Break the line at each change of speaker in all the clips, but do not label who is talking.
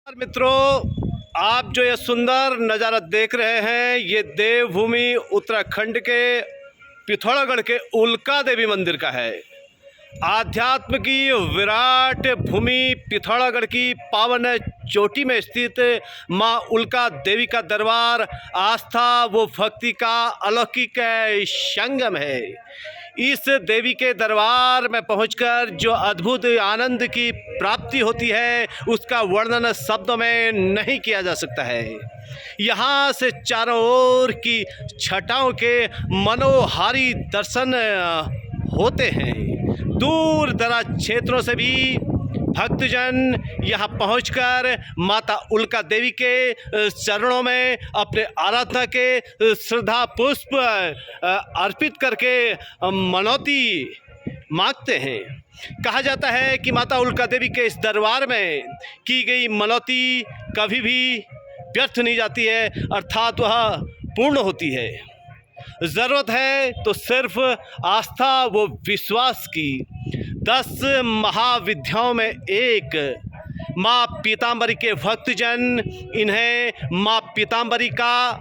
मित्रों, आप जो ये सुंदर नज़ारा देख रहे हैं, ये देवभूमि उत्तराखंड के पिथौरागढ़ के उल्का देवी मंदिर का है। आध्यात्म की विराट भूमि पिथौरागढ़ की पावन चोटी में स्थित माँ उल्का देवी का दरबार आस्था व भक्ति का अलौकिक संगम है। इस देवी के दरबार में पहुंचकर जो अद्भुत आनंद की प्राप्ति होती है, उसका वर्णन शब्दों में नहीं किया जा सकता है। यहाँ से चारों ओर की छटाओं के मनोहारी दर्शन होते हैं। दूर दराज क्षेत्रों से भी भक्तजन यहाँ पहुंचकर माता उल्का देवी के चरणों में अपने आराधना के श्रद्धा पुष्प अर्पित करके मनौती मांगते हैं। कहा जाता है कि माता उल्का देवी के इस दरबार में की गई मनौती कभी भी व्यर्थ नहीं जाती है, अर्थात वह पूर्ण होती है। ज़रूरत है तो सिर्फ आस्था व विश्वास की। 10 महाविद्याओं में एक माँ पीताम्बरी के भक्तजन इन्हें माँ पीताम्बरी का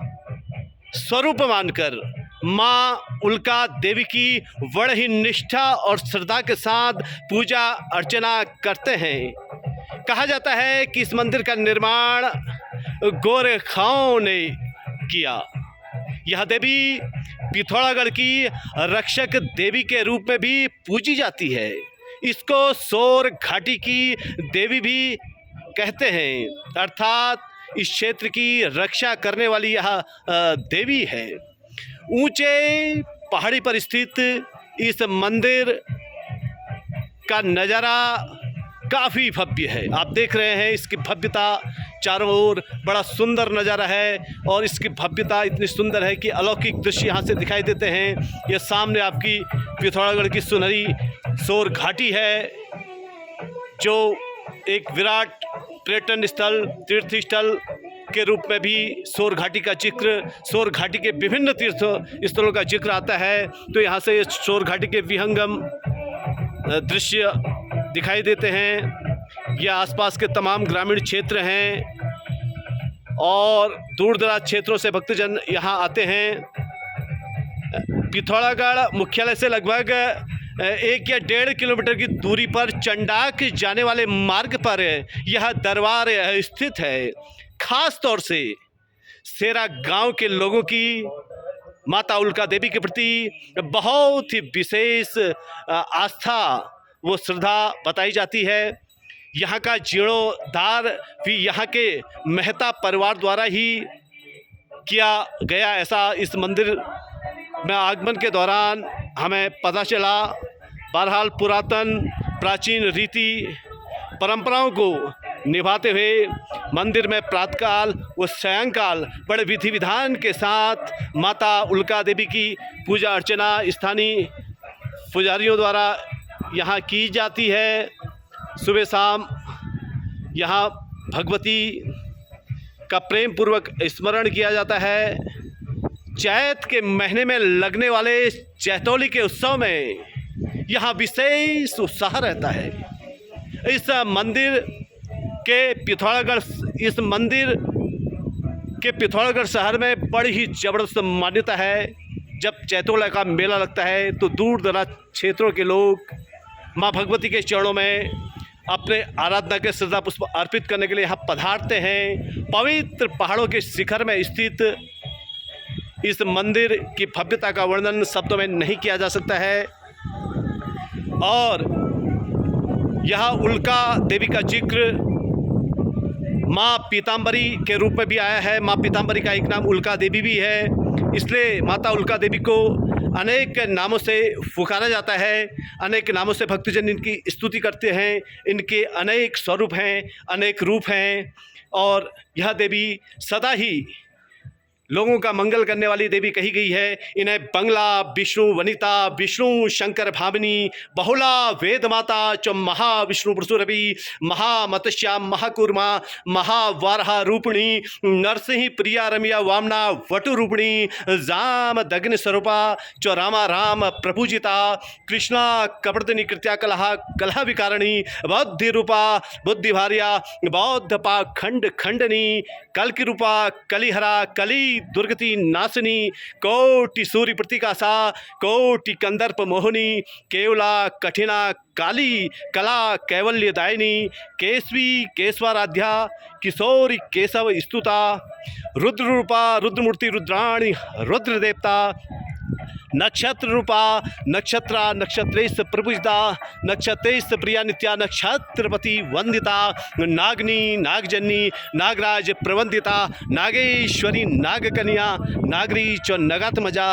स्वरूप मानकर माँ उल्का देवी की बड़े ही निष्ठा और श्रद्धा के साथ पूजा अर्चना करते हैं। कहा जाता है कि इस मंदिर का निर्माण गोरखाओं ने किया। यह देवी पिथौरागढ़ की रक्षक देवी के रूप में भी पूजी जाती है। इसको सोर घाटी की देवी भी कहते हैं, अर्थात इस क्षेत्र की रक्षा करने वाली यह देवी है। ऊंचे पहाड़ी पर स्थित इस मंदिर का नज़ारा काफ़ी भव्य है। आप देख रहे हैं इसकी भव्यता, चारों ओर बड़ा सुंदर नज़ारा है और इसकी भव्यता इतनी सुंदर है कि अलौकिक दृश्य यहाँ से दिखाई देते हैं। ये सामने आपकी पिथौरागढ़ की सुनहरी सोर घाटी है, जो एक विराट पर्यटन स्थल, तीर्थ स्थल के रूप में भी सोर घाटी का जिक्र, सोर घाटी के विभिन्न तीर्थ स्थलों का जिक्र आता है। तो यहाँ से सोर घाटी के विहंगम दृश्य दिखाई देते हैं। यह आसपास के तमाम ग्रामीण क्षेत्र हैं और दूर दराज क्षेत्रों से भक्तजन यहाँ आते हैं। पिथौरागढ़ मुख्यालय से लगभग 1 या 1.5 किलोमीटर की दूरी पर चंडाक जाने वाले मार्ग पर यह दरबार स्थित है। खास तौर से सेरा गांव के लोगों की माता उल्का देवी के प्रति बहुत ही विशेष आस्था वो श्रद्धा बताई जाती है। यहाँ का जीर्णोद्धार भी यहाँ के मेहता परिवार द्वारा ही किया गया, ऐसा इस मंदिर में आगमन के दौरान हमें पता चला। बहरहाल पुरातन प्राचीन रीति परंपराओं को निभाते हुए मंदिर में प्रातःकाल व सायंकाल बड़े विधि विधान के साथ माता उल्का देवी की पूजा अर्चना स्थानीय पुजारियों द्वारा यहाँ की जाती है। सुबह शाम यहाँ भगवती का प्रेम पूर्वक स्मरण किया जाता है। चैत के महीने में लगने वाले चैतौली के उत्सव में यहाँ विशेष उत्साह रहता है। इस मंदिर के पिथौरागढ़ शहर में बड़ी ही ज़बरदस्त मान्यता है। जब चैतौला का मेला लगता है तो दूर दराज क्षेत्रों के लोग माँ भगवती के चरणों में अपने आराधना के श्रद्धा पुष्प अर्पित करने के लिए यहाँ पधारते हैं। पवित्र पहाड़ों के शिखर में स्थित इस मंदिर की भव्यता का वर्णन शब्दों में नहीं किया जा सकता है। और यह उल्का देवी का जिक्र माँ पीताम्बरी के रूप में भी आया है। माँ पीताम्बरी का एक नाम उल्का देवी भी है, इसलिए माता उल्का देवी को अनेक नामों से पुकारा जाता है। अनेक नामों से भक्तजन इनकी स्तुति करते हैं। इनके अनेक स्वरूप हैं, अनेक रूप हैं और यह देवी सदा ही लोगों का मंगल करने वाली देवी कही गई है। इन्हें बंगला, विष्णु वनिता, विष्णु शंकर भामिनी, बहुला वेद माता च महाविष्णु प्रसुरभि, महामत्स्या, महाकूर्मा, महावारहा रूपिणी, नरसिंह प्रिया रमिया वामना वटु रूपिणी, जाम दग्न स्वरूपा च रामा राम प्रपूजिता, कृष्णा कपर्दिनी कृत्या कलहा कलह विकारिणी, बौद्धि रूपा बुद्धि भार्या, बौद्ध पाखंड खंडनी, कल की रूपा कलिहरा कली दुर्गति नासिनी, कोटि सूर्य प्रतिकाशा, कोटि कंदर्प मोहिनी, केवला कठिना काली कला कैवल्यदायिनी, केशवी केशवाराध्या, किशोरी केशव स्तुता, रुद्र रूपा रुद्रमूर्ति रुद्राणी रुद्र देवता, नक्षत्र रूपा नक्षत्रा नक्षत्रेश प्रपूजिता, नक्षत्रेश प्रिया नित्या नक्षत्रपति वंदिता, नागनी नागजन्नी नागराज प्रवंदिता, नागेश्वरी नागकन्या नागरी च नगात्मजा,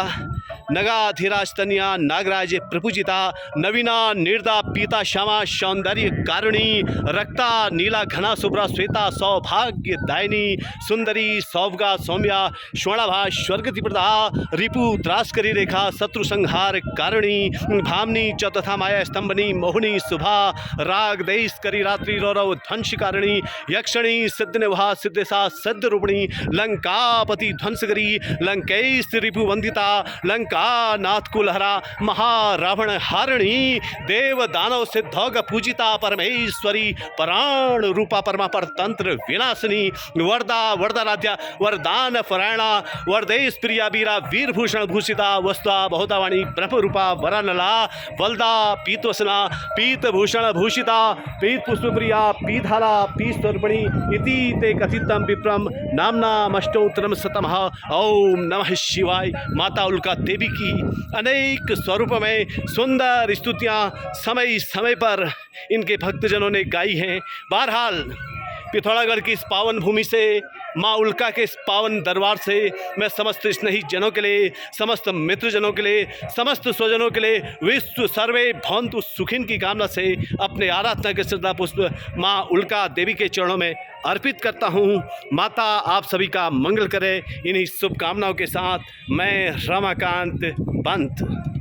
नगाधिराज तन्या नागराज प्रपूजिता, नवीना निर्दा पीता श्यामा सौंदर्य कारिणी, रक्ता नीला घना शुभ्रा श्वेता सौभाग्य दायिनी, सुंदरी सौभगा सौम्या स्वर्णाभा स्वर्गति प्रदा, रिपु त्रास्करी रेखा शत्रु संहार कारिणी, भामनी च तथा माया स्तंभनी मोहिनी शुभा, राग देश करी रात्रि रौरव ध्वंसकारिणी, यक्षणी सिद्धनिभा सिद्धसा सिद्ध रूपिणी, लंकापति ध्वंसकरी लंकेश रिपु वंदिता, लंका नाथ कुलहरा महारावण हारिणी, देव दानव सिद्धौग पूजिता परमेश्वरी, प्राण रूपा परमा परतंत्र विनाशिनी, वरदा वरदाराध्या वरदान परायणा, वरदेश प्रिया वीरा वीरभूषण भूषिता, वस्ता बहुतावाणी ब्रह्म रूपा वरानला, वल्दा पीतवसना पीतभूषण भूषिता, पीत पुष्पप्रिया पीतहाला पीतस्वरूपिणी इति ते कथितम विप्रम नामनामष्टोत्तरम शतमः। ओम नमः शिवाय। माता उल्का देवी की अनेक स्वरूप में सुंदर स्तुतियां समय समय पर इनके भक्तजनों ने गाई हैं। बहरहाल पिथौरागढ़ की इस पावन भूमि से, माँ उल्का के इस पावन दरबार से मैं समस्त स्नेही जनों के लिए, समस्त मित्रजनों के लिए, समस्त स्वजनों के लिए विश्व सर्वे भवन्तु सुखिन की कामना से अपने आराधना के श्रद्धा पुष्प माँ उल्का देवी के चरणों में अर्पित करता हूँ। माता आप सभी का मंगल करे। इन्हीं शुभकामनाओं के साथ मैं रमाकांत पंत।